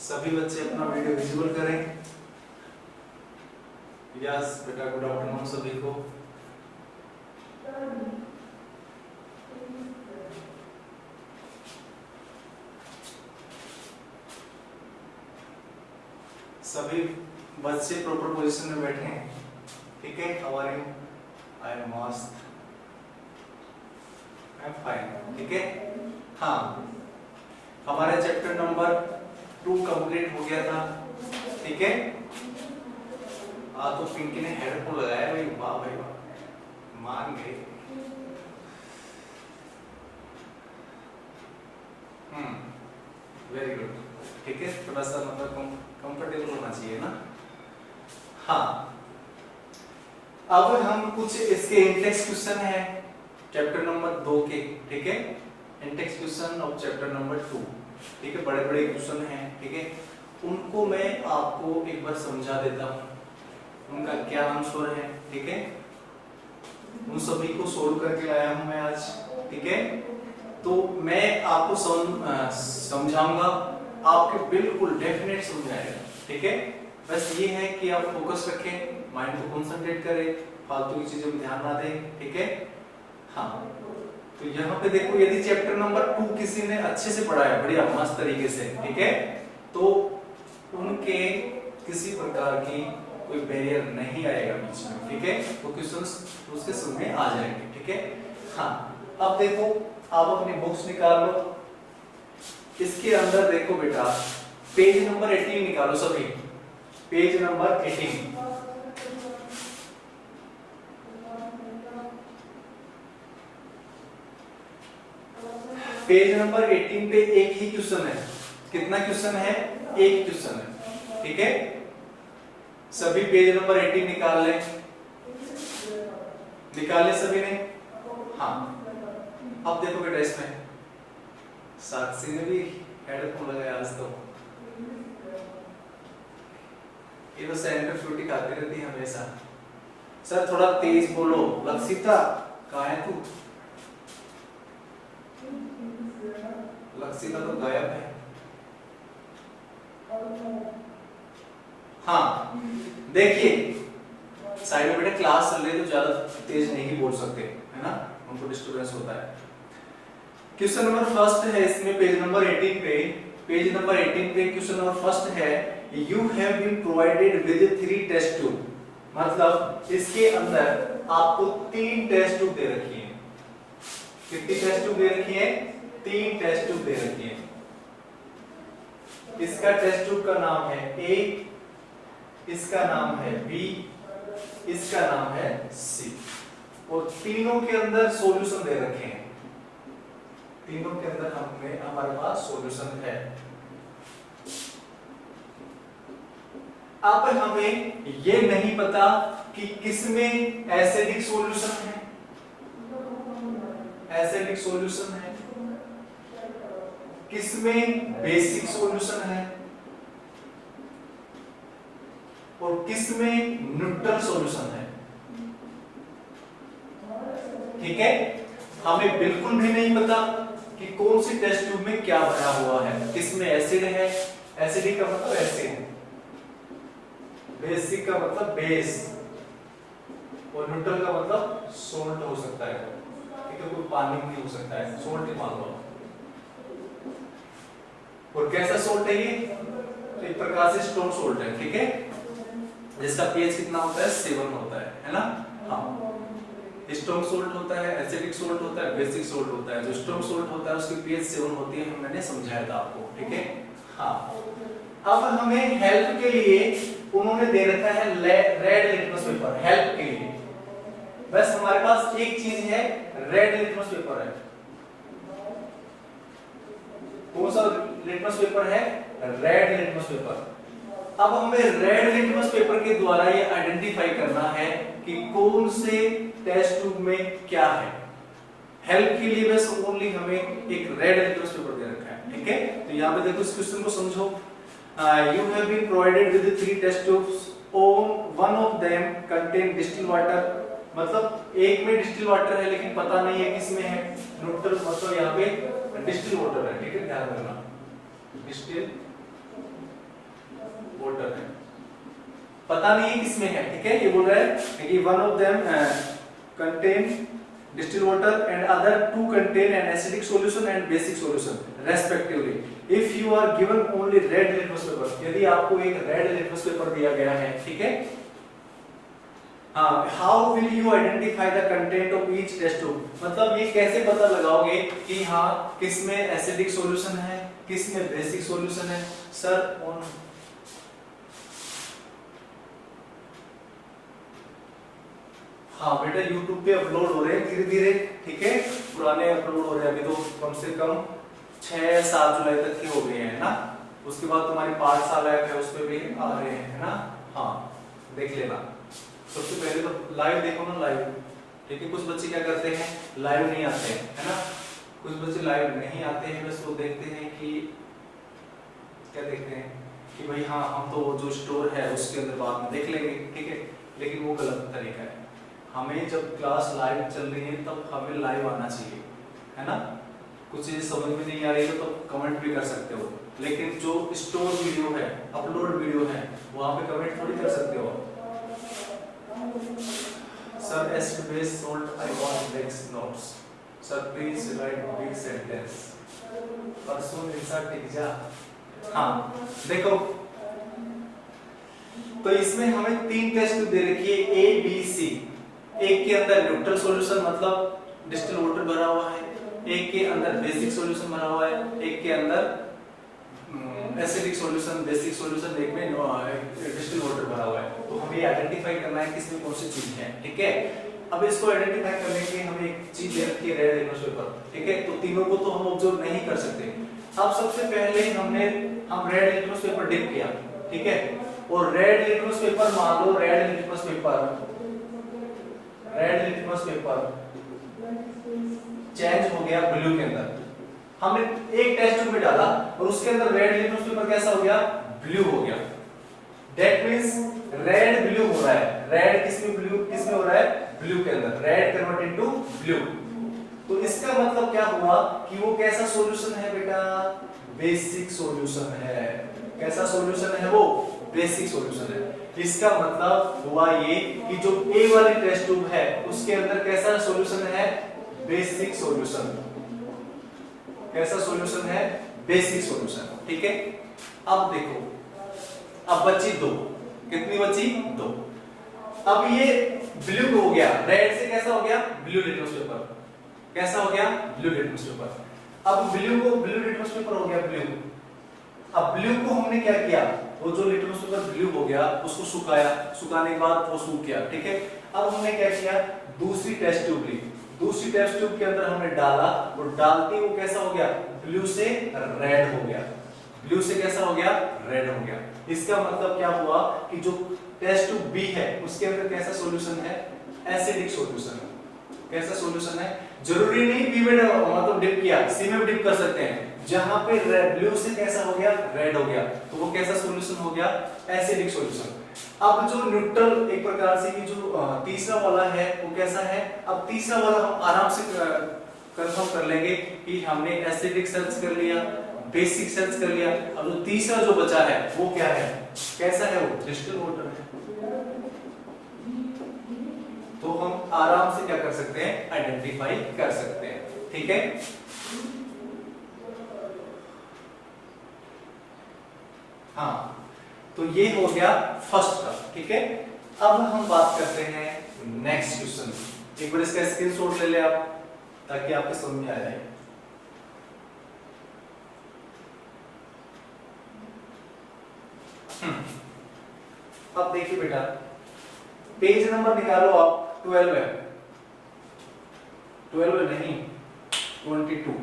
सभी बच्चे अपना वीडियो विजुअल करें। यस बेटा, गुड आफ्टरनून सभी को। सभी बच्चे प्रॉपर पोजीशन में बैठे हैं, ठीक है। How are you? I am मस्त, आई एम फाइन, ठीक है। हाँ, हमारे चैप्टर नंबर 2 कंप्लीट हो गया था, ठीक है। तो पिंकी ने हेडफोन लगाया भाई, वाह भाई वाह, मान गए। वेरी गुड, ठीक है। थोड़ा सा मतलब कंफर्टेबल होना चाहिए ना। हाँ, अब हम कुछ इसके इंटेक्स क्वेश्चन है चैप्टर नंबर 2 के, ठीक है। Intex question of chapter number 2, ठीक है। बड़े बड़े क्वेश्चन हैं, ठीक है। उनको मैं आपको एक बार समझा देता हूँ, उनका क्या आंसर है, ठीक है। उन सभी को सोल्व करके लाया हूँ मैं आज, ठीक है। तो मैं आपको समझाऊंगा, आपके बिल्कुल डेफिनेट समझ आएगा, ठीक है। बस ये है कि आप फोकस रखें, माइंड को कंसंट्रेट करें, फालतू की चीजों में ध्यान ना दें, ठीक है। हाँ, तो यहाँ पे देखो, यदि चैप्टर नंबर 2 किसी ने अच्छे से पढ़ा है, बढ़िया मस्त तरीके से, ठीक है, तो उनके किसी प्रकार की कोई बैरियर नहीं आएगा बीच में, ठीक है। वो क्वेश्चंस उसके समझ में आ जाएंगे, ठीक है। हाँ, अब देखो, आप अपनी बुक्स निकाल लो। इसके अंदर देखो बेटा, पेज नंबर 18 निकालो सभी, पेज नंबर 18। पेज नंबर 18 पे एक ही क्वेश्चन है। कितना क्वेश्चन है? एक क्वेश्चन है, ठीक है। सभी पेज नंबर 18 निकाल ले, निकाल ले सभी ने। हाँ, अब देखो बेटा, इसमें साक्षी ने भी हेडफोन लगाया आज तो, ये तो सेंटर फ्रूटी खाती रहती है हमेशा। सर थोड़ा तेज बोलो। लक्षिता कहाँ है तू? लक्षिता तो गायब है। हाँ, देखिए साइड में बेटा क्लास चल रही है तो ज्यादा तेज नहीं बोल सकते, है ना, उनको डिस्टरबेंस होता है। क्वेश्चन नंबर फर्स्ट है इसमें, पेज नंबर 18 पे, पेज नंबर 18 पे क्वेश्चन नंबर फर्स्ट है, you have been provided with 3 test tube. मतलब इसके अंदर आपको 3 टेस्ट ट्यूब दे रखी है। कितनी टेस्ट ट्यूब दे रखी है? 3 टेस्ट ट्यूब दे रखी है। इसका टेस्ट ट्यूब का नाम है A, इसका नाम है B, इसका नाम है C, और तीनों के अंदर सॉल्यूशन दे रखे हैं। तीनों के अंदर हमारे पास सॉल्यूशन है। अब हमें ये नहीं पता कि किसमें एसिडिक सॉल्यूशन है, एसिडिक सॉल्यूशन है, किसमें बेसिक सॉल्यूशन है, और किसमें न्यूट्रल सॉल्यूशन है, ठीक है। हमें बिल्कुल भी नहीं पता कि कौन सी टेस्ट ट्यूब में क्या भरा हुआ है, किसमें एसिड है, एसिडिक का मतलब एसिड, बेसिक का मतलब बेस, और न्यूट्रल का मतलब सोल्ट हो सकता है, ठीक है, कोई पानी नहीं हो सकता है, सोल्ट ही मान लो। और कैसा सोल्ट है ये? तो एक प्रकार से स्ट्रॉन्ग सोल्ट है, ठीक है, जिसका pH कितना होता है? 7 होता है ना। हाँ, स्ट्रॉन्ग सोल्ट होता है, एसिडिक सोल्ट होता है, बेसिक सोल्ट होता है। जो स्ट्रॉन्ग सोल्ट होता है उसकी pH 7 होती है, मैंने समझाया था आपको, ठीक है। हाँ, अब हमें हेल्प के लिए उन्होंने दे रखा है रेड लिटमस पेपर, हेल्प के लिए। बस हमारे पास एक चीज है, रेड लिटमस पेपर है। कौन सा लिटमस पेपर है? Red litmus paper. अब हमें रेड लिटमस पेपर के द्वारा ये आइडेंटिफाई करना है कि कौन से टेस्ट ट्यूब में क्या है। हेल्प के लिए बस ओनली हमें एक रेड लिटमस पेपर दे रखा है, ठीक है। तो यहाँ पे देखो, इस क्वेश्चन को समझो। You have been provided with 3 test tubes. One of them contain distilled water. मतलब एक में डिस्टिल वाटर है लेकिन पता नहीं है किसमें है। न्यूट्रल मतलब यहाँ पे डिस्टिल वाटर है, ठीक है, ध्यान रखना, डिस्टिल वाटर है, पता नहीं है किसमें है, ठीक है। ये बोल रहा है कि one of them contain distilled water and other two contain an acidic solution and basic solution respectively. If you are given only red litmus paper, यदि आपको एक red litmus paper दिया गया है, ठीक है, how will you identify the content of each test tube? मतलब ये कैसे पता लगाओगे कि हाँ किसमें acidic solution है, किसमें basic solution है? सर on हाँ बेटा YouTube पे अपलोड हो रहे हैं धीरे धीरे, ठीक है, पुराने अपलोड हो रहे हैं, अभी तो कम से कम 6-7 जुलाई तक के हो गए हैं ना, उसके बाद तुम्हारी पाठशाला ऐप है उस पे भी आ रहे हैं, है ना, हाँ देख लेना। सबसे पहले तो लाइव देखो ना, लाइव, ठीक है। कुछ बच्चे क्या करते हैं, लाइव नहीं आते हैं, है ना, कुछ बच्चे लाइव नहीं आते हैं, बस वो देखते हैं कि क्या देखते हैं कि भाई हाँ हम तो जो स्टोर है उसके अंदर बाद में देख लेंगे, ठीक है, लेकिन वो गलत तरीका है। हमें जब क्लास लाइव चल रही है तब हमें लाइव आना चाहिए, है ना। कुछ चीजें समझ में नहीं आ रही है तो कमेंट भी कर सकते हो, लेकिन जो स्टोर वीडियो है, अपलोड वीडियो है, वहां पे कमेंट थोड़ी कर सकते हो। Sir acid base salt I want next notes, sir please right big sentence, परसों इंसर्ट टिक जा। हाँ देखो, तो इसमें हमें 3 टेस्ट दे रखी है ए बी सी। एक के अंदर न्यूट्रल सॉल्यूशन मतलब डिस्टिल वाटर भरा हुआ है, एक के अंदर बेसिक सॉल्यूशन भरा हुआ है, एक के अंदर एसिडिक सॉल्यूशन, बेसिक सॉल्यूशन, एक में डिस्टिल वाटर भरा हुआ है। तो हमें आइडेंटिफाई करना है किसमें कौन सी चीज है, ठीक है। अब इसको आइडेंटिफाई करने के लिए हमें एक चीज दे रखी है रेड लिटमस पेपर, ठीक है। तो तीनों को तो हम ऑब्जर्व नहीं कर सकते। अब सबसे पहले हम रेड लिटमस पेपर डिप किया, ठीक है, और रेड लिटमस पेपर मान लो, रेड लिटमस पेपर चेंज हो गया ब्लू के अंदर। हमने एक टेस्ट ट्यूब में डाला और उसके अंदर रेड लिटमस पेपर कैसा हो गया, ब्लू हो गया। दैट मींस रेड ब्लू हो रहा है। रेड किसमें, ब्लू किसमें हो रहा है, ब्लू के अंदर, रेड कन्वर्ट इनटू ब्लू। तो इसका मतलब क्या हुआ कि वो कैसा सॉल्यूशन है बेटा, बेसिक सॉल्यूशन है। कैसा सॉल्यूशन है वो, बेसिक सॉल्यूशन है। इसका मतलब हुआ ये कि जो ए वाली टेस्ट ट्यूब है उसके अंदर कैसा सॉल्यूशन है, बेसिक सॉल्यूशन। कैसा सॉल्यूशन है, बेसिक सॉल्यूशन, ठीक है। अब देखो, अब बची 2, कितनी बची, 2। अब ये ब्लू हो गया, रेड से कैसा हो गया, ब्लू लिटमस पेपर। कैसा हो गया, ब्लू लिटमस पेपर। अब ब्लू को, ब्लू लिटमस पेपर हो गया ब्लू। अब ब्लू को हमने क्या किया, वो जो लिटमस पेपर ब्लू हो गया उसको सुखाया, सुखाने के बाद वो सूख गया, ठीक है। अब हमने क्या किया, दूसरी टेस्ट ट्यूब ली, दूसरी टेस्ट ट्यूब के अंदर हमने डाला और डालते वो कैसा हो गया, ब्लू से रेड हो गया। ब्लू से कैसा हो गया, रेड हो गया। इसका मतलब क्या हुआ कि जो टेस्ट ट्यूब बी है उसके अंदर कैसा सॉल्यूशन है, एसिडिक सॉल्यूशन। कैसा सॉल्यूशन है, जरूरी नहीं बी में मतलब डिप किया, सी में भी डिप कर सकते हैं। जहां पे ब्लू से कैसा हो गया, रेड हो गया, तो वो कैसा सॉल्यूशन हो गया, एसिडिक सॉल्यूशन। अब जो न्यूट्रल एक प्रकार से ये जो तीसरा वाला है वो कैसा है, अब तीसरा वाला हम आराम से कंफर्म कर लेंगे कि हमने एसिडिक सर्च कर लिया, बेसिक सर्च कर लिया। अब जो तीसरा जो बचा है वो क्या है, कैसा है, वो डिस्टिल वाटर है। तो हम आराम से क्या कर सकते हैं, आइडेंटिफाई कर सकते हैं, ठीक है। हाँ, तो ये हो गया फर्स्ट का, ठीक है। अब हम बात करते हैं नेक्स्ट क्वेश्चन। एक बार इसका स्क्रीनशॉट ले ले आप, ताकि आपको समझ में आ जाए। अब देखिए बेटा, पेज नंबर निकालो आप, 12 है, 12 नहीं 22,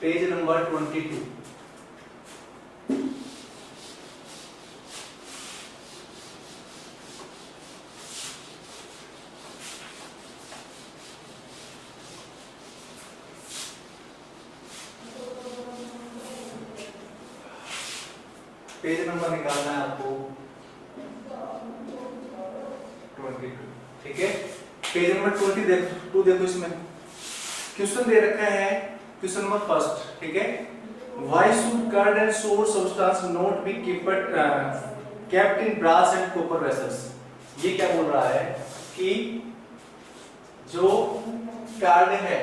पेज नंबर 22। पेज नंबर निकालना है आपको 22, ठीक है। पेज नंबर 22 देखो, इसमें क्वेश्चन दे रखा है, क्वेश्चन नंबर फर्स्ट, ठीक है। Why should curd and sour substance not be kept in brass and copper vessels? ये क्या बोल रहा है कि जो कार्ड है,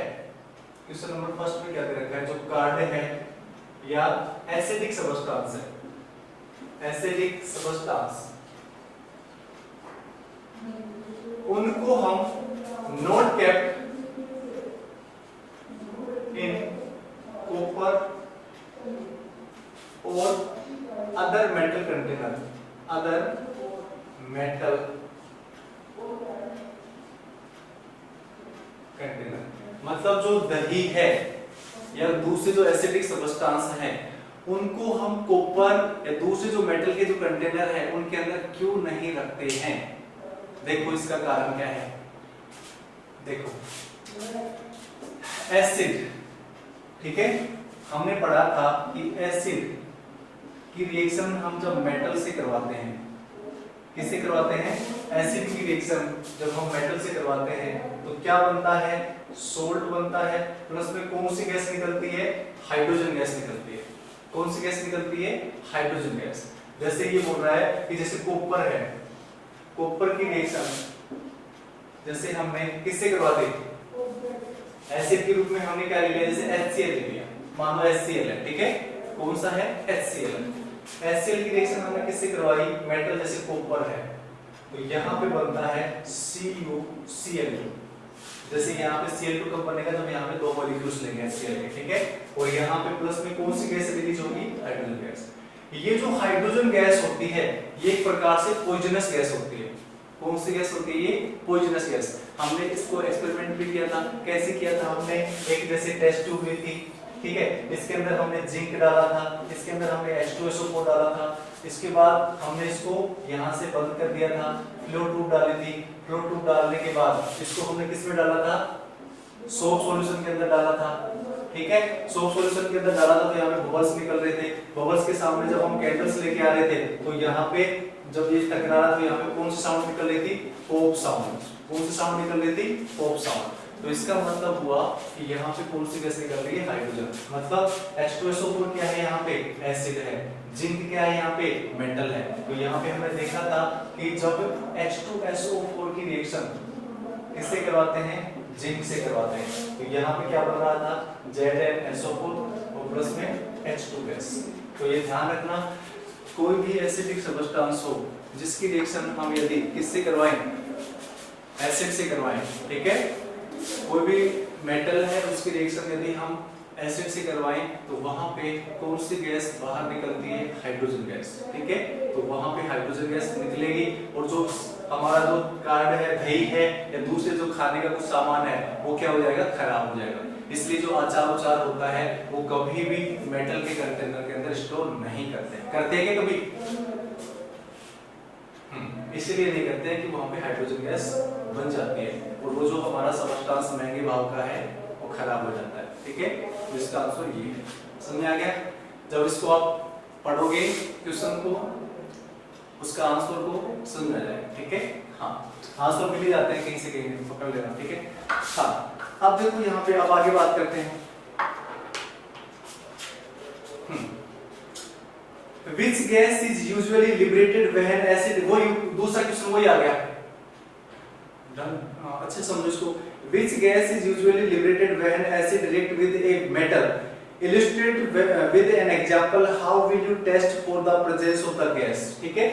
क्वेश्चन नंबर फर्स्ट में क्या दे रखा है, जो कार्ड है या एसिडिक सबस्टांस है, एसिडिक सबस्टांस, उनको हम नॉट केप्ट इन कॉपर और other metal container, other metal container, मतलब जो दही है या दूसरे जो एसिडिक सबस्टांस हैं उनको हम कॉपर या दूसरे जो मेटल के जो कंटेनर है उनके अंदर क्यों नहीं रखते हैं? देखो इसका कारण क्या है। देखो एसिड, ठीक है, हमने पढ़ा था कि एसिड की रिएक्शन हम जब मेटल से करवाते हैं, किससे करवाते हैं? एसिड की रिएक्शन जब हम मेटल से करवाते हैं तो क्या बनता है? सोल्ट बनता है, प्लस में कौन सी गैस निकलती है? हाइड्रोजन गैस निकलती है। कौन सी गैस निकलती है? Hydrogen gas. जैसे ये बोल रहा है कि जैसे कॉपर है, कॉपर की रिएक्शन जैसे हमने किससे करवा दी? एसिड के रूप में हमने क्या लिया? जैसे HCl ले लिया, मान लो HCl है, ठीक है, कौन सा है? HCl। HCl की रिएक्शन हमने किससे करवाई? मेटल जैसे कॉपर है, तो यहाँ पे बनता है CuCl2। जैसे यहाँ पे Cl2 कब बनेगा? जब यहाँ पे दो मॉलिक्यूल्स लेंगे HCl के, ठीक है, और यहाँ पे प्लस में कौन सी गैस रिलीज होगी? Hydrogen gas. ये जो हाइड्रोजन गैस होती है ये एक प्रकार से पॉइजनस गैस होती है। कौन सी गैस होती है? ये पॉइजनस गैस। हमने इसको एक्सपेरिमेंट भी किया था। कैसे किया था? हमने एक जैसे टेस्ट ट्यूब ली थी, ठीक है, इसके अंदर हमने जिंक डाला था, इसके अंदर हमने H2SO4 डाला था, इसके बाद हमने इसको यहाँ से बंद कर दिया था, फ्लो ट्यूब डाली थी, फ्लो ट्यूब डालने के बाद इसको हमने किस में डाला था? सोप सॉल्यूशन के अंदर डाला था, ठीक है, सोप सॉल्यूशन के अंदर डाला था तो यहाँ पे बबल्स निकल रहे थे। बबल्स के सामने जब हम कैंडल्स लेके आ रहे थे तो यहाँ पे जब ये टकरा रहा तो यहाँ पे कौन सी साउंड निकल रही थी? Pop sound. कौन सी साउंड निकल रही थी? Pop sound. तो इसका मतलब हुआ कि यहाँ पे कौन सी गैस निकल रही है? हाइड्रोजन। मतलब H2SO4 क्या है? यहाँ पे एसिड है, जिंक क्या है? यहाँ पे मेटल है। तो यहाँ पे हमने देखा था कि जब H2SO4 की रिएक्शन किससे करवाते हैं? जिंक से करवाते हैं, तो यहाँ पे क्या बन रहा था? ZnSO4 और प्लस में H2 गैस। तो ये ध्यान रखना, कोई भी एसिडिक सबस्टेंस हो जिसकी रिएक्शन हम यदि किससे करवाएं? एसिड से करवाएं, ठीक है, कोई भी मेटल है उसकी रिएक्शन यदि हम एसिड से करवाएं तो वहां पे कौन सी गैस बाहर निकलती है? हाइड्रोजन गैस, ठीक है, तो वहां पे हाइड्रोजन गैस निकलेगी और जो हमारा जो कार्ड है, दही है या दूसरे जो खाने का कुछ सामान है वो क्या हो जाएगा? खराब हो जाएगा। इसलिए जो अचार उचार होता है वो कभी भी मेटल के कंटेनर के अंदर स्टोर नहीं करते हैं क्या कभी? इसलिए नहीं करते हैं कि वहां पे हाइड्रोजन गैस बन जाती है और वो जो हमारा सबस्टेंस महंगे भाव का है वो खराब हो जाता है, ठीक है। तो इसका आंसर ये है। समझ आ गया? जब इसको आप पढ़ोगे क्वेश्चन को, उसका आंसर को समझ आ जाएगा, ठीक है। हाँ, आंसर मिल ही जाते हैं कहीं से कहीं, पकड़ लेना, ठीक है। हाँ, अब देखो यहाँ पे अब आगे बात करते हैं। Which gas is usually liberated when acid? वो दूसरा क्वेश्चन वही आ गया। डन, अच्छे समझो इसको। Which gas is usually liberated when acid react with a metal? Illustrate with an example. How will you test for the presence of the gas? ठीक है,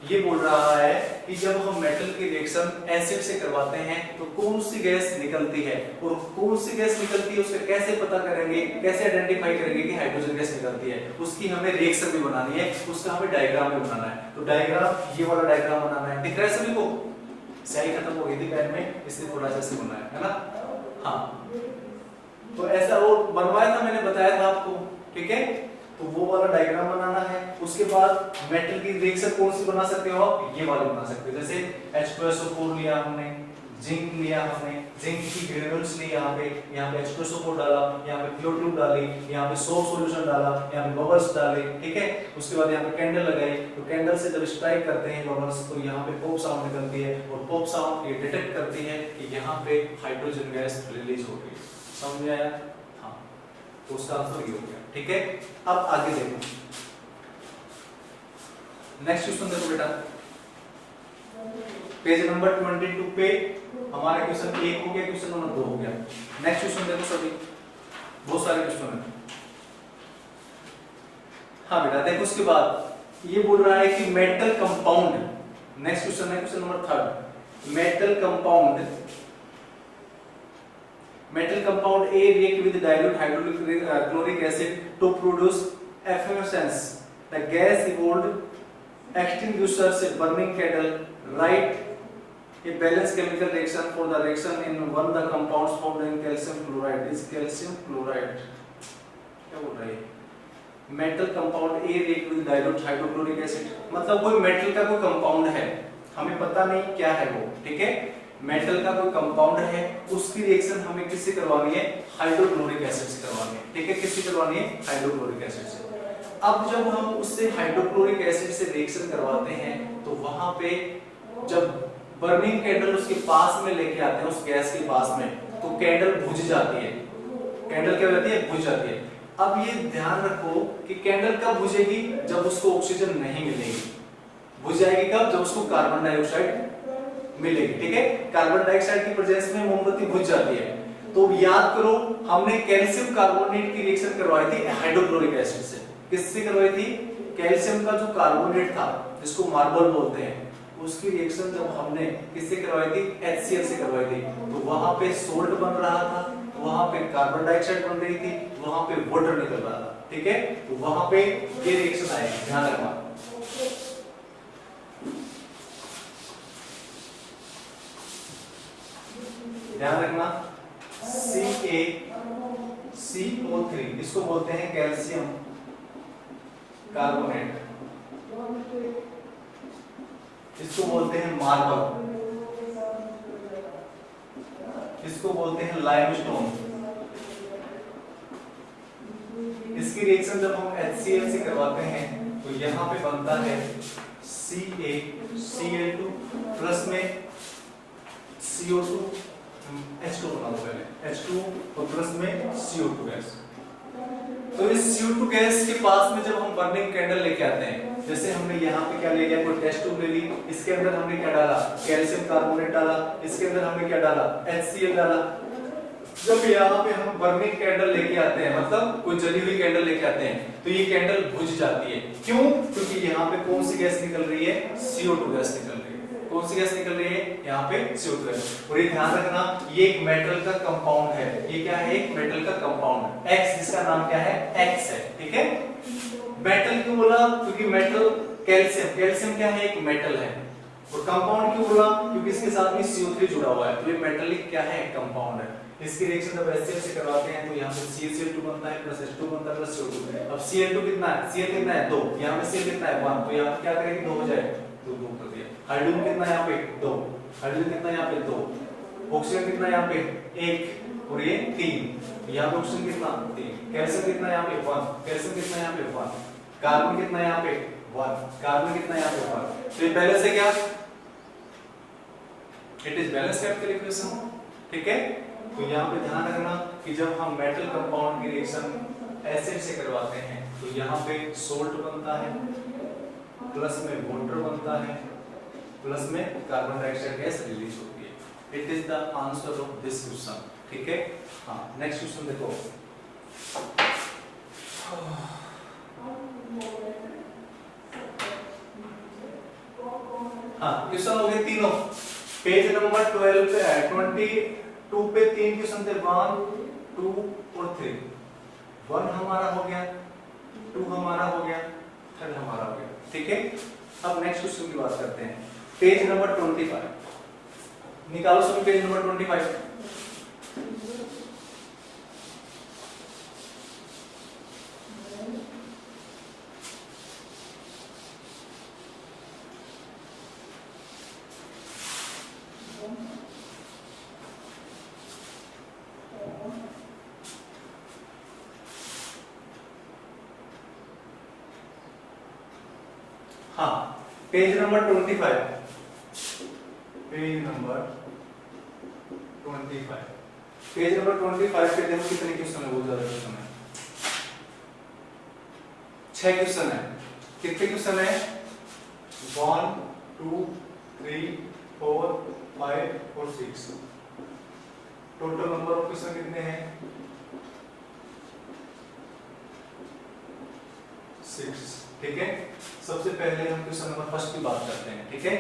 ये बोल रहा है कि जब हम मेटल की रिएक्शन एसिड से करवाते हैं तो कौन सी गैस निकलती है और कौन सी गैस निकलती है उसका कैसे पता करेंगे, कैसे आइडेंटिफाई करेंगे कि हाइड्रोजन गैस निकलती है। उसकी हमें रिएक्शन भी बनानी है, उसका हमें डायग्राम भी बनाना है। तो डायग्राम, ये वाला डायग्राम बनाना है। दिख रहा है सभी को? स्याही खत्म हो गई थी पेन में, इसलिए थोड़ा सा ऐसे बनाया है ना। हाँ, तो ऐसा वो बनवाया था, मैंने बताया था आपको, ठीक है। तो वो वाला डायग्राम बनाना है। उसके बाद मेटल की रिएक्शन कौन सी बना सकते हो आप? ये वाली बना सकते हो। जैसे H2SO4 लिया हमने, जिंक लिया हमने, जिंक की ग्रेन्यूल्स ली, यहाँ पे H2SO4 डाला, यहाँ पे फ्लो ट्यूब डाली, यहाँ पे सोप सॉल्यूशन डाला, यहाँ पे बबल्स डाले, ठीक है। उसके बाद यहाँ पे कैंडल लगाई, तो कैंडल से जब स्ट्राइक करते हैं बबल्स तो यहाँ पे पॉप साउंड निकलती है और पॉप साउंड ये डिटेक्ट करती है कि यहाँ पे हाइड्रोजन गैस रिलीज हो गई। समझ में आया? हाँ, तो तो उसका आंसर ये हो गया। ठीक है, अब आगे देखो, नेक्स्ट क्वेश्चन देखो बेटा, पेज नंबर 22 पे हमारा क्वेश्चन 1 हो गया, क्वेश्चन नंबर 2 हो गया। नेक्स्ट क्वेश्चन देखो सभी, बहुत सारे क्वेश्चन है। हाँ बेटा देखो, उसके बाद ये बोल रहा है कि मेटल कंपाउंड, नेक्स्ट क्वेश्चन है question number 3, metal compound A react with dilute hydrochloric acid to produce effervescence. The gas evolved extinguishers, burning candle. Write a balanced chemical reaction for the reaction in one the compounds formed in calcium chloride is calcium chloride. क्या बोल रहा है? Metal compound A react with dilute hydrochloric acid, मतलब कोई metal का कोई compound है, हमें पता नहीं क्या है वो। ठीक है, मेटल का कोई कंपाउंड है, उसकी रिएक्शन हमें किससे करवानी है? हाइड्रोक्लोरिक एसिड से करवानी है। ठीक है, किससे करवानी है? हाइड्रोक्लोरिक एसिड से। अब जब हम उससे हाइड्रोक्लोरिक एसिड से रिएक्शन करवाते हैं तो वहां पे जब बर्निंग कैंडल उसके पास में लेके आते हैं, उस गैस के पास में, तो कैंडल बुझ जाती है। कैंडल क्या हो जाती है? बुझ जाती है। अब ये ध्यान रखो कि कैंडल कब बुझेगी? जब उसको ऑक्सीजन नहीं मिलेगी। बुझ जाएगी कब? जब उसको कार्बन डाइऑक्साइड मिलेगी। ठीक है, कार्बन डाइऑक्साइड की प्रेजेंस में मोमबत्ती बुझ जाती है। तो याद करो, हमने कैल्शियम कार्बोनेट की रिएक्शन करवाई थी हाइड्रोक्लोरिक एसिड से। किससे करवाई थी? कैल्शियम का जो कार्बोनेट था, जिसको मार्बल बोलते हैं, उसकी रिएक्शन जब हमने किससे करवाई थी? HCl से करवाई थी। तो वहां पे सोल्ट बन रहा था, वहां पे कार्बन डाइऑक्साइड बन रही थी, वहां पे वाटर निकल रहा था। ठीक है, तो वहां पे ये रिएक्शन आएगी, ध्यान रखना। ध्यान रखना, CaCO3 इसको बोलते हैं कैल्शियम कार्बोनेट, इसको बोलते हैं मार्बल, इसको बोलते हैं लाइमस्टोन। इसकी रिएक्शन जब हम HCl से करवाते हैं तो यहाँ पे बनता है CaCl2 प्लस में CO2 H2 बना हुआ है, H2 और प्लस में CO2 गैस। तो इस CO2 गैस के पास में जब हम बर्निंग कैंडल लेके आते हैं, जैसे हमने यहाँ पे क्या ले लिया, कोई टेस्ट ट्यूब ले ली, इसके अंदर हमने क्या डाला? कैल्शियम कार्बोनेट डाला, इसके अंदर हमने क्या डाला? HCl डाला। जब यहाँ पे हम बर्निंग कैंडल लेके आते हैं, मतलब कोई जली हुई कैंडल लेके आते हैं, तो ये कैंडल बुझ जाती है। क्यों? क्योंकि यहाँ पे कौन सी गैस निकल रही है? CO2 गैस निकल रही है। कौन सी गैस निकल रही है? यहाँ पे CO2 गैस। और ये ध्यान रखना, ये एक मेटल का कंपाउंड है। ये क्या है? एक मेटल का कंपाउंड X, जिसका नाम क्या है? X है। ठीक है, मेटल क्यों बोला? क्योंकि मेटल कैल्शियम, कैल्शियम क्या है? एक मेटल है। और कंपाउंड क्यों बोला? क्योंकि इसके साथ में CO3 जुड़ा हुआ है, तो ये मेटलिक क्या है? कंपाउंड है। इसकी रिएक्शन जब HCl से करवाते हैं तो यहाँ पे CaCl2 बनता है प्लस H2 बनता है प्लस CO2। अब Cl2 कितना है? Cl कितना है? 2। यहाँ पे Cl कितना है? 1। तो यहाँ पे क्या करेंगे? 2 हो जाए, 2 कर दिया। हाइड्रोजन कितना यहाँ पे? 2। हाइड्रोजन कितना यहाँ पे? 2। ऑक्सीजन कितना यहाँ पे? 1। और ये 3। यहाँ पे ऑक्सीजन कितना? 3। कैल्शियम कितना यहाँ पे? 1। कैल्शियम कितना यहाँ पे? 1। कार्बन कितना यहाँ पे? 1। कार्बन कितना यहाँ पे? 1। तो ये बैलेंस है क्या? It is balance chemical equation. ठीक है, तो यहाँ पे ध्यान रखना कि जब हम मेटल कंपाउंड की रिएक्शन एसिड से करवाते हैं तो यहाँ पे सोल्ट बनता है, प्लस में वाटर बनता है, प्लस में कार्बन डाइऑक्साइड गैस रिलीज होती है। It is the answer of this question. ठीक है, हाँ नेक्स्ट क्वेश्चन देखो। हाँ क्वेश्चन हो गए तीनों। पेज नंबर 12 पे 22 पे 3 क्वेश्चन थे, 1, 2 और 3। 1 हमारा हो गया, 2 हमारा हो गया, 3 हमारा हो गया। ठीक है, अब नेक्स्ट क्वेश्चन की बात करते हैं। पेज नंबर 25 निकालो सभी, पेज नंबर 25। हाँ page number 25, page number 25, page number 25 पे देखो कितने क्वेश्चन है, बहुत ज्यादा क्वेश्चन है। 6 क्वेश्चन है। कितने क्वेश्चन है? 1 2 3 4 5 और 6। टोटल नंबर ऑफ क्वेश्चन कितने हैं? 6। ठीक है, सबसे पहले हम क्वेश्चन नंबर फर्स्ट की बात करते हैं। ठीक है,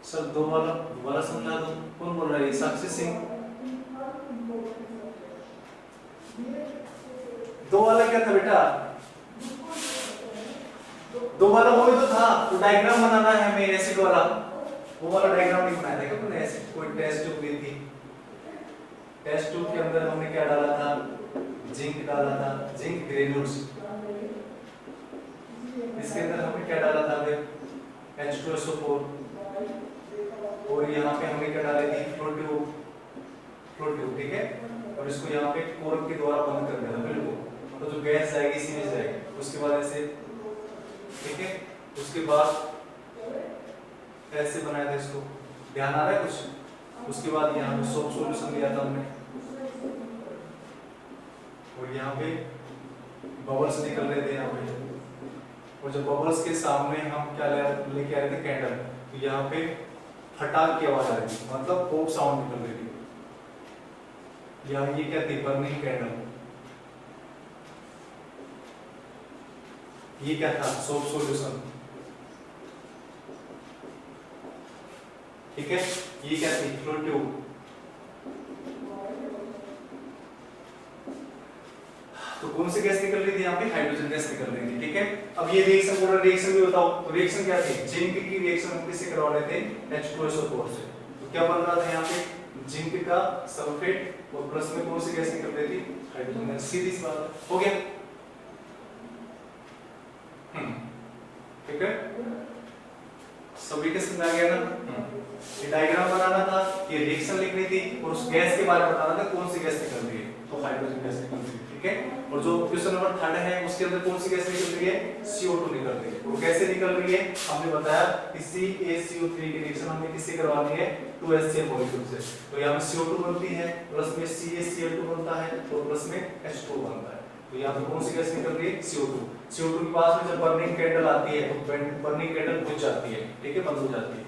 सर दोबारा समझा दो। कौन बोल रहा है? साक्षी सिंह। दो वाला क्या था बेटा? दो वाला वही तो था, तो डायग्राम बनाना है हमें एसिड वाला। वो वाला डायग्राम नहीं बनाया था क्या तुमने? एसिड कोई टेस्ट ट्यूब ली थी, टेस्ट ट्यूब के अंदर हमने क्या डाला था? जिंक डाला था, जिंक ग्रेन्यूल्स। इसके अंदर हमने क्या डाला था? H2SO4। और यहाँ पे हमने क्या डाले थी? Flow tube. ठीक है, और इसको यहाँ पे कोरक के द्वारा बंद कर दिया था बिल्कुल। तो जो गैस जाएगी इसी में जाएगी। उसके बाद ऐसे, ठीक है, उसके बाद ऐसे बनाया था इसको, ध्यान आ रहा है कुछ? उसके बाद यहाँ पे सोप सॉल्यूशन लिया था हमने, और यहाँ पे बबल्स निकल रहे थे यहाँ पे। और जब बबल्स के सामने हम क्या लेके आ रहे थे? कैंडल। तो यहाँ पे फटाक की आवाज आ रही थी, मतलब पॉप साउंड निकल रही थी। यहाँ ये क्या थी? Burning candle. ये क्या था? Soap solution. ठीक है, ये क्या थी? Flow tube. तो कौन सी गैस निकल रही थी? यहाँ पे हाइड्रोजन गैस निकल रही थी। ठीक है, अब ये रिएक्शन, पूरा रिएक्शन भी बताओ। तो रिएक्शन क्या थी? जिंक की रिएक्शन हम किससे करवा रहे थे? H2SO4 से। तो क्या बन रहा था यहाँ पे? जिंक का सल्फेट, और प्लस में कौन सी गैस निकल रही थी? Hydrogen gas. सीधी सी बात हो गया। ठीक है, सभी के समझ आ गया ना? ये डायग्राम बनाना था, ये रिएक्शन लिखनी थी, और उस गैस के बारे में बताना था कौन सी गैस निकल रही है। तो हाइड्रोजन गैस निकल रही है। ठीक है, और जो क्वेश्चन नंबर 3 है उसके अंदर कौन सी गैस निकल रही है? CO2 निकल रही है। वो कैसे निकल रही है? हमने बताया कि CaCO3 की रिएक्शन हमने किससे करवानी है? 2HCl मॉलिक्यूल से। तो यहाँ में CO2 बनती है, प्लस में CaCl2 बनता है, और प्लस में H2 बनता है। तो यहाँ पे कौन सी गैस निकल रही है? CO2। CO2 के पास में जब बर्निंग कैंडल आती है तो बर्निंग कैंडल बुझ जाती है। ठीक है, बंद हो जाती है।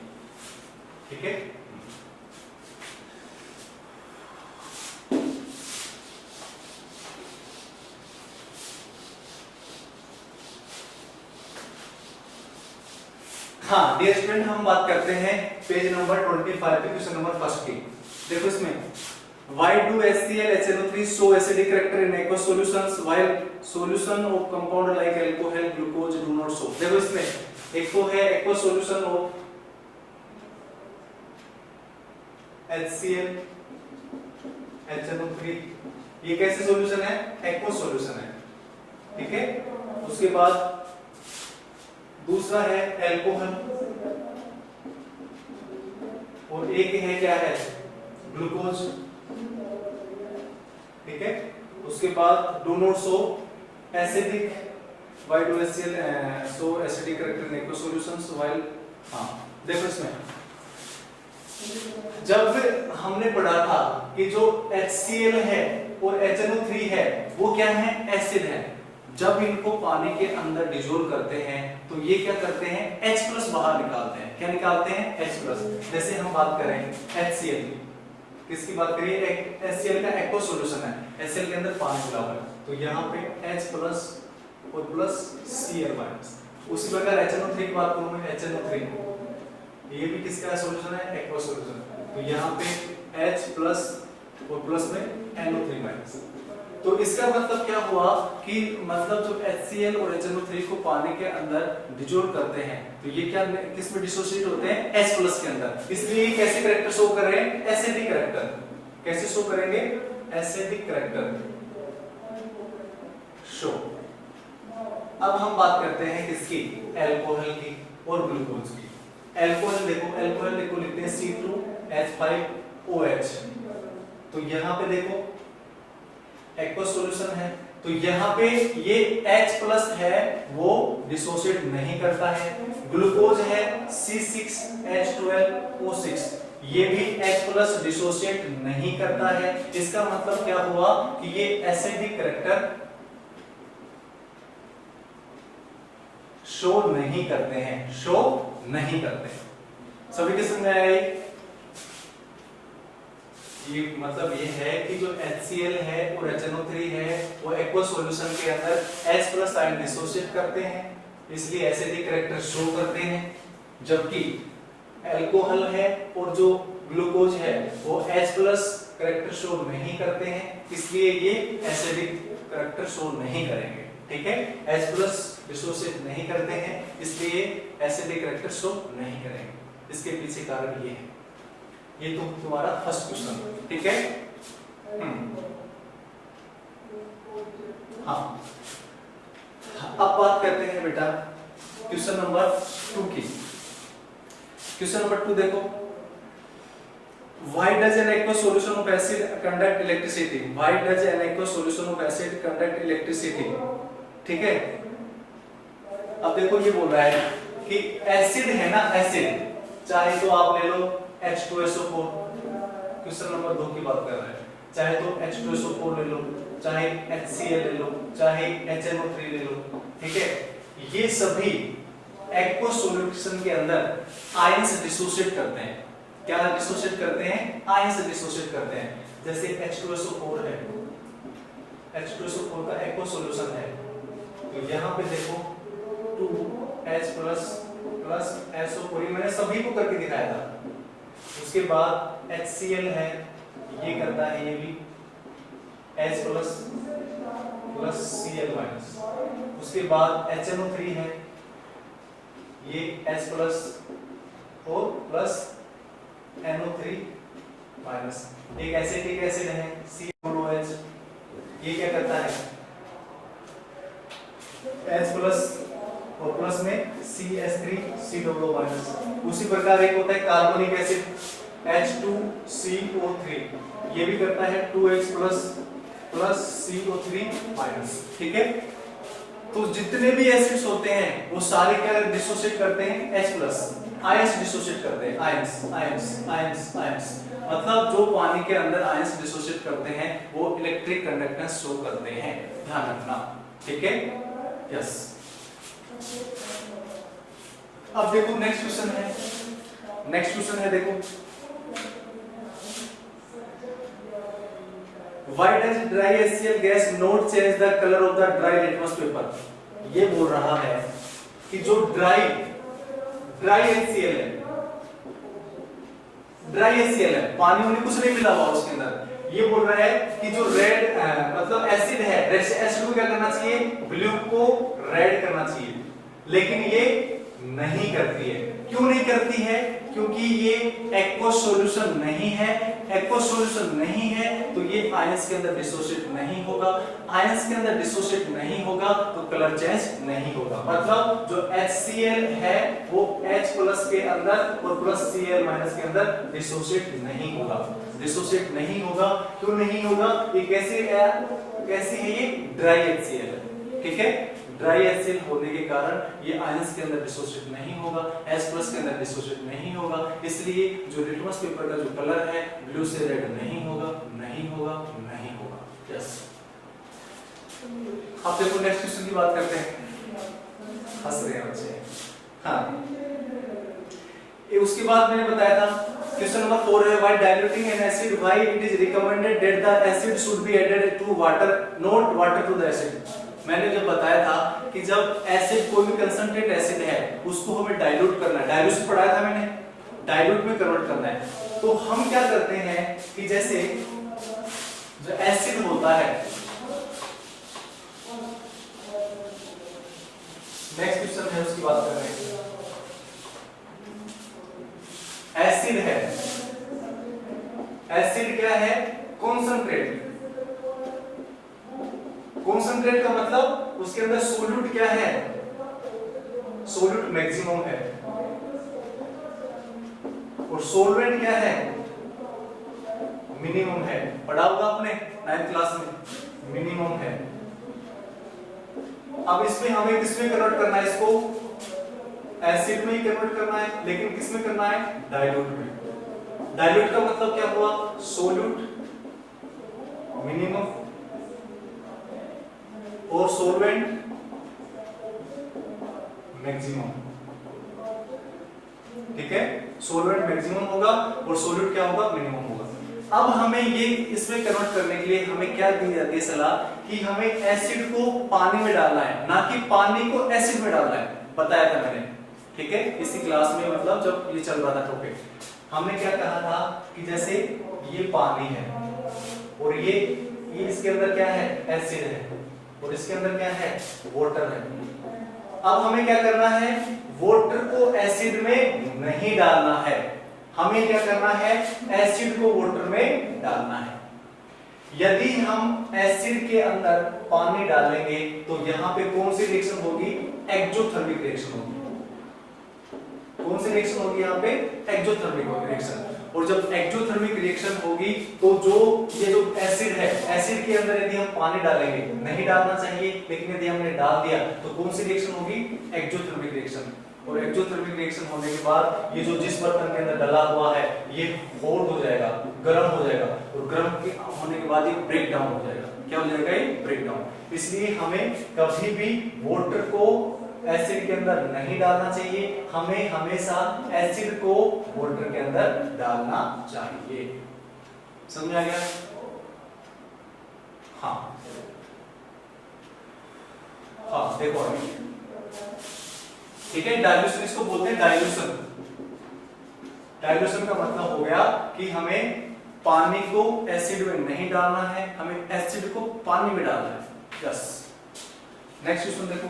ठीक है, हाँ डियर स्टूडेंट, हम बात करते हैं पेज नंबर 25 पे, क्वेश्चन नंबर फर्स्ट की। देखो इसमें why do HCl HNO3 show acidic character in aqueous solutions while solution of compound like alcohol glucose do not show। देखो इसमें एक तो है aqueous solution of HCl HNO3, ये कैसे सॉल्यूशन है? aqueous सॉल्यूशन है। ठीक है, उसके बाद दूसरा है एल्कोहल, और एक है क्या है? ग्लूकोज। ठीक है, उसके बाद do not show acidic, why do HCl show acidic character in aqueous solutions while. हाँ देखो इसमें जब हमने पढ़ा था कि जो HCl है और HNO3 है वो क्या है? एसिड है। जब इनको पानी के अंदर डिसॉल्व करते हैं तो ये क्या करते हैं? H+ बाहर निकालते हैं। क्या निकालते हैं? H+। जैसे हम बात करें HCl की, किसकी बात करिए? HCl का एक्वस सॉल्यूशन है, HCl के अंदर पानी मिला हुआ है, तो यहाँ पे H+ और प्लस Cl-। उसी प्रकार HNO3 की बात करूं मैं, HNO3 ये भी किसका सॉल्यूशन है? Aqueous solution. तो यहाँ पे H+ और प्लस में NO3-। तो इसका मतलब क्या हुआ कि मतलब जो HCl और HNO3 को पानी के अंदर डिसॉल्व करते हैं तो ये क्या किस में डिसोसिएट होते हैं? H+ के अंदर। इसलिए ये कैसे कैरेक्टर शो कर रहे हैं? Acidic character. कैसे शो करेंगे? Acidic character show. अब हम बात करते हैं किसकी? अल्कोहल की और ग्लूकोज की। अल्कोहल देखो लिखते हैं C2H5OH। तो यहाँ पे देखो एक्वस सॉल्यूशन है, तो यहाँ पे ये H+ है वो डिसोसिएट नहीं करता है। ग्लूकोज है C6H12O6, ये भी H प्लस डिसोसिएट नहीं करता है। इसका मतलब क्या हुआ कि ये एसिडिक करैक्टर शो नहीं करते हैं, शो नहीं करते। सभी के समझ में आया ये मतलब ये है कि जो HCl है और HNO3 है वो एक्वा सॉल्यूशन के अंदर H प्लस आयन डिसोसिएट करते हैं, इसलिए एसिडिक करैक्टर शो करते हैं। जबकि अल्कोहल है और जो ग्लूकोज है वो H प्लस करैक्टर शो नहीं करते हैं, इसलिए ये एसिडिक करैक्टर शो नहीं करेंगे। ठीक है, H प्लस डिसोसिएट नहीं करते हैं इसलिए एसिडिक करैक्टर शो नहीं करेंगे। इसके पीछे कारण ये है। ये तो तुम्हारा फर्स्ट क्वेश्चन, ठीक है। हाँ, अब बात करते हैं बेटा क्वेश्चन नंबर 2 की। क्वेश्चन नंबर 2 देखो, why does an aqueous solution of acid conduct electricity? Why does an aqueous solution of acid conduct electricity? ठीक है, अब देखो ये बोल रहा है कि एसिड है ना, एसिड चाहे तो आप ले लो H2SO4, क्वेश्चन नंबर 2 की बात कर रहे हैं, चाहे तो H2SO4 ले लो, चाहे HCl ले लो, चाहे HNO3 ले लो। ठीक है, ये सभी एक्वस सॉल्यूशन के अंदर आयंस डिसोसिएट करते हैं। क्या डिसोसिएट करते हैं? आयंस डिसोसिएट करते हैं। जैसे H2SO4 है, H2SO4 का एक्वस सॉल्यूशन है, तो यहाँ पे देखो 2H प्लस SO4, मैंने सभी को करके दिखाया था। उसके बाद HCl है, ये करता है ये भी H प्लस Cl माइनस। उसके बाद HNO3 है, ये H प्लस और प्लस NO3 माइनस। एक एसिटिक एसिड है COOH, ये क्या करता है H प्लस और प्लस में CH3COO माइनस। उसी प्रकार एक होता है कार्बोनिक एसिड H2CO3, ये भी करता है 2H प्लस CO3 माइनस। ठीक है, तो जितने भी एसिड्स होते हैं वो सारे क्या डिसोसिएट करते हैं? H प्लस आयंस डिसोसिएट करते हैं, आयंस। मतलब जो पानी के अंदर आयंस डिसोसिएट करते हैं वो इलेक्ट्रिक कंडक्टेंस शो करते हैं, ध्यान रखना। ठीक है, यस। अब देखो नेक्स्ट क्वेश्चन है, देखो why does dry HCl gas not change the color of the dry litmus paper? ये बोल रहा है कि जो ड्राई HCl है, पानी में कुछ नहीं मिला हुआ उसके अंदर, ये बोल रहा है कि जो रेड मतलब एसिड है, एसिड को क्या करना चाहिए? ब्लू को रेड करना चाहिए, लेकिन ये नहीं करती है। क्यों नहीं करती है? क्योंकि ये एक्वस सॉल्यूशन नहीं है। एक्वस सॉल्यूशन नहीं है तो ये आयंस के अंदर डिसोसिएट नहीं होगा। आयंस के अंदर डिसोसिएट नहीं होगा तो कलर चेंज नहीं होगा। मतलब जो HCl है वो H प्लस के अंदर और प्लस Cl माइनस के अंदर डिसोसिएट नहीं होगा। डिसोसिएट नहीं होगा। क्यों नहीं होगा? ये कैसे है? ये ड्राई HCl है। ठीक है, ड्राई HCl होने के कारण ये आयंस के अंदर डिसोसिएट नहीं होगा, H प्लस के अंदर डिसोसिएट नहीं होगा। इसलिए जो लिटमस पेपर का जो कलर है ब्लू से रेड नहीं होगा। यस। अब देखो नेक्स्ट क्वेश्चन की बात करते हैं। हंस रहे हैं बच्चे। हाँ, उसके बाद मैंने बताया था क्वेश्चन नंबर 4 है why diluting an acid why it is recommended that the acid should be added to water not water to the acid. मैंने जब बताया था कि जब एसिड कोई भी कंसंट्रेट एसिड है उसको हमें डाइल्यूट करना है, डाइल्यूशन पढ़ाया था मैंने, डाइल्यूट में कन्वर्ट करना है। तो हम क्या करते हैं कि जैसे जो एसिड होता है, नेक्स्ट क्वेश्चन है उसकी बात कर रहे हैं। एसिड है, एसिड क्या है? कॉन्संट्रेट। कॉन्संट्रेट का मतलब उसके अंदर सोल्यूट क्या है? सोल्यूट मैक्सिमम है। और सोलवेंट क्या है? मिनिमम है। पढ़ा होगा आपने 9th क्लास में, मिनिमम है। अब इसमें हमें किसमें कन्वर्ट करना है? इसको एसिड में ही कन्वर्ट करना है, लेकिन किसमें करना है? डाइल्यूट में। डाइल्यूट का मतलब क्या हुआ, सोल्यूट मिनिमम और सोलवेंट मैक्सिमम। ठीक है, सोलवेंट मैक्सिमम होगा और सोल्यूट क्या होगा, मिनिमम होगा। अब हमें ये इसमें कन्वर्ट करने के लिए हमें क्या दी जाती है सलाह कि हमें एसिड को पानी में डालना है, ना कि पानी को एसिड में डालना है, बताया था मैंने। ठीक है, इसी क्लास में मतलब जब ये चल रहा था टॉपिक, हमने क्या कहा था कि जैसे ये पानी है और ये इसके अंदर क्या है, एसिड है, और इसके अंदर क्या है, वाटर है। अब हमें क्या करना है, वाटर को एसिड में नहीं डालना है, हमें क्या करना है, एसिड को वाटर में डालना है। यदि हम एसिड के अंदर पानी डालेंगे तो यहां पे कौन सी रिएक्शन होगी, एक्सोथर्मिक रिएक्शन होगी। कौन सी रिएक्शन होगी यहाँ पे, एक्सोथर्मिक रिएक्शन। और जब एक्सोथर्मिक रिएक्शन होगी तो ये जो एसिड है, एसिड के अंदर यदि हम पानी डालेंगे, नहीं डालना चाहिए लेकिन यदि हमने डाल दिया तो कौन सी रिएक्शन होगी, एक्सोथर्मिक रिएक्शन। और एक्सोथर्मिक रिएक्शन होने के बाद ये जो जिस बर्तन के अंदर डला हुआ है ये हॉट हो जाएगा, गर्म हो जाएगा, और गर्म होने के बाद ये ब्रेक डाउन हो जाएगा। क्या हो जाएगा, ये ब्रेक डाउन। इसलिए हमें कभी भी वाटर को एसिड के अंदर नहीं डालना चाहिए, हमें हमेशा एसिड को वाटर के अंदर डालना चाहिए। समझ आ गया? हाँ हाँ, देखो अभी, ठीक है, डाइल्यूशन इसको बोलते हैं, डाइल्यूशन। डाइल्यूशन का मतलब हो गया कि हमें पानी को एसिड में नहीं डालना है, हमें एसिड को पानी में डालना है। यस, नेक्स्ट क्वेश्चन देखो।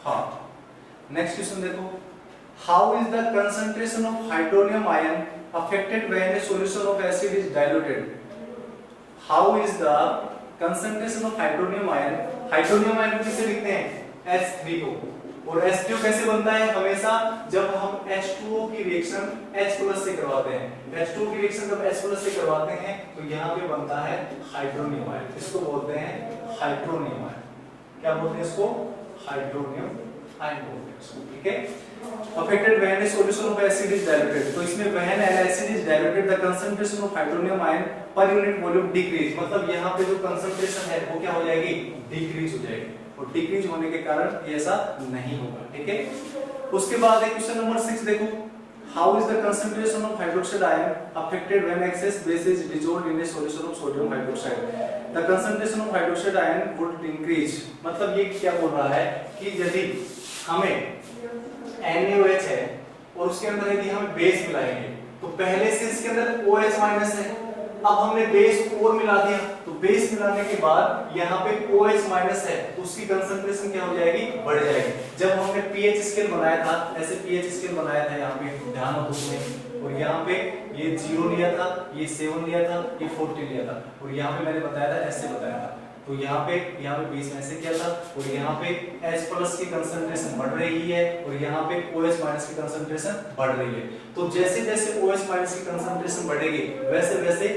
हाँ, नेक्स्ट क्वेश्चन देखो, how is the concentration of hydronium ion affected when A solution of acid is diluted. How is the concentration of hydronium ion, hydronium ion किसे लिखते हैं, H3 को, और H3 कैसे बनता है, हमेशा जब हम H2O की रिएक्शन H+ से करवाते हैं, H2O की रिएक्शन जब H+ से करवाते हैं तो यहाँ पे बनता है हाइड्रोनियम आयन, इसको बोलते हैं हाइड्रोनियम आयन। क्या बोलते हैं इसको, हाइड्रोनियम आयन बोलते हैं इसको। ठीक है, affected when a solution of acid is diluted, तो इसमें when an acid is diluted the concentration of hydronium ion per unit volume decrease, मतलब यहाँ पे जो concentration है वो क्या हो जाएगी, डिक्रीज हो जाएगी, और डिक्रीज होने के कारण ये ऐसा नहीं होगा। ठीक है, उसके बाद है क्वेश्चन नंबर 6 देखो, how is the concentration of hydroxide ion affected when excess base is dissolved in a solution of sodium hydroxide, the concentration of hydroxide ion would increase, मतलब ये क्या बोल रहा है कि यदि हमें NaOH है और उसके अंदर यदि हम बेस मिलाएंगे तो पहले से इसके अंदर OH माइनस है, अब हमने बेस और मिला दिया तो बेस मिलाने के बाद यहाँ पे OH माइनस है तो उसकी कंसंट्रेशन क्या हो जाएगी, बढ़ जाएगी। जब हमने pH स्केल बनाया था, ऐसे pH स्केल बनाया था, यहाँ पे ध्यान हो उसमें, और यहाँ पे ये 0 लिया था, ये 7 लिया था, ये 40 लिया था, और यहाँ पे मैंने बताया था, ऐसे बताया था, तो यहाँ पे बीच में ऐसे किया था, और यहाँ पे H+ की कंसंट्रेशन बढ़ रही है और यहाँ पे OH- की कंसंट्रेशन बढ़ रही है। तो जैसे जैसे OH- की कंसंट्रेशन बढ़ेगी वैसे वैसे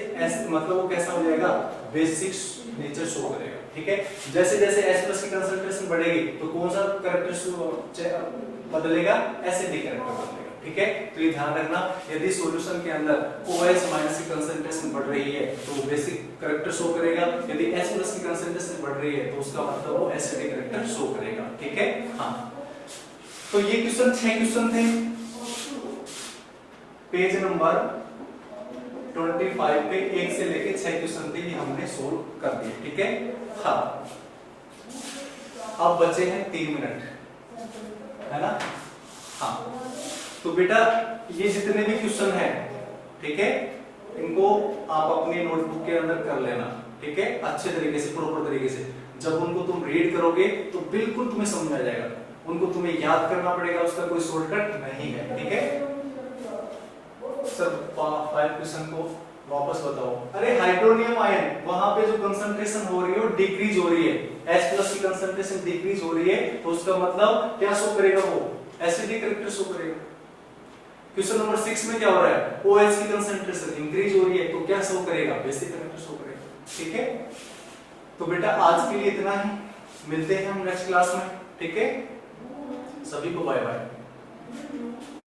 मतलब वो कैसा हो जाएगा, बेसिक नेचर शो करेगा। ठीक है, जैसे जैसे H+ की कंसंट्रेशन बढ़ेगी तो कौन सा कैरेक्टर बदलेगा, एसिडिक कैरेक्टर बदलेगा। ठीक है, तो ये ध्यान रखना, यदि सॉल्यूशन के अंदर OH- की कंसंट्रेशन बढ़ रही है तो वो बेसिक कैरेक्टर शो करेगा, यदि H+ की कंसंट्रेशन बढ़ रही है तो उसका मतलब वो एसिडिक कैरेक्टर शो करेगा। ठीक है, हाँ, तो ये क्वेश्चन 6 क्वेश्चन थे, पेज नंबर 25 पे 1 से लेके 6 क्वेश्चन थे, ये हमने सोल्व कर दिए। ठीक है, हाँ, अब बचे हैं 3 मिनट, है ना। हाँ, तो बेटा ये जितने भी क्वेश्चन हैं, ठीक है, इनको आप अपनी नोटबुक के अंदर कर लेना। ठीक है, अच्छे तरीके से, प्रॉपर तरीके से। जब उनको तुम रीड करोगे तो बिल्कुल तुम्हें समझ आ जाएगा, उनको तुम्हें याद करना पड़ेगा, उसका कोई शॉर्टकट नहीं है। ठीक है, सर 5 क्वेश्चन को वापस बताओ। अरे हाइड्रोनियम आयन, वहां पे जो कंसंट्रेशन हो रही है वो डिक्रीज हो रही है, H+ की कंसंट्रेशन डिक्रीज हो रही है, तो उसका मतलब क्या शो करेगा, वो एसिडिक कैरेक्टर शो करेगा। क्वेश्चन नंबर 6 में क्या हो रहा है, OH की कंसंट्रेशन इंक्रीज हो रही है, तो क्या शो करेगा, बेसिक कैरेक्टर शो करेगा। ठीक है, तो बेटा आज के लिए इतना ही, मिलते हैं हम नेक्स्ट क्लास में। ठीक है, सभी को बाय बाय।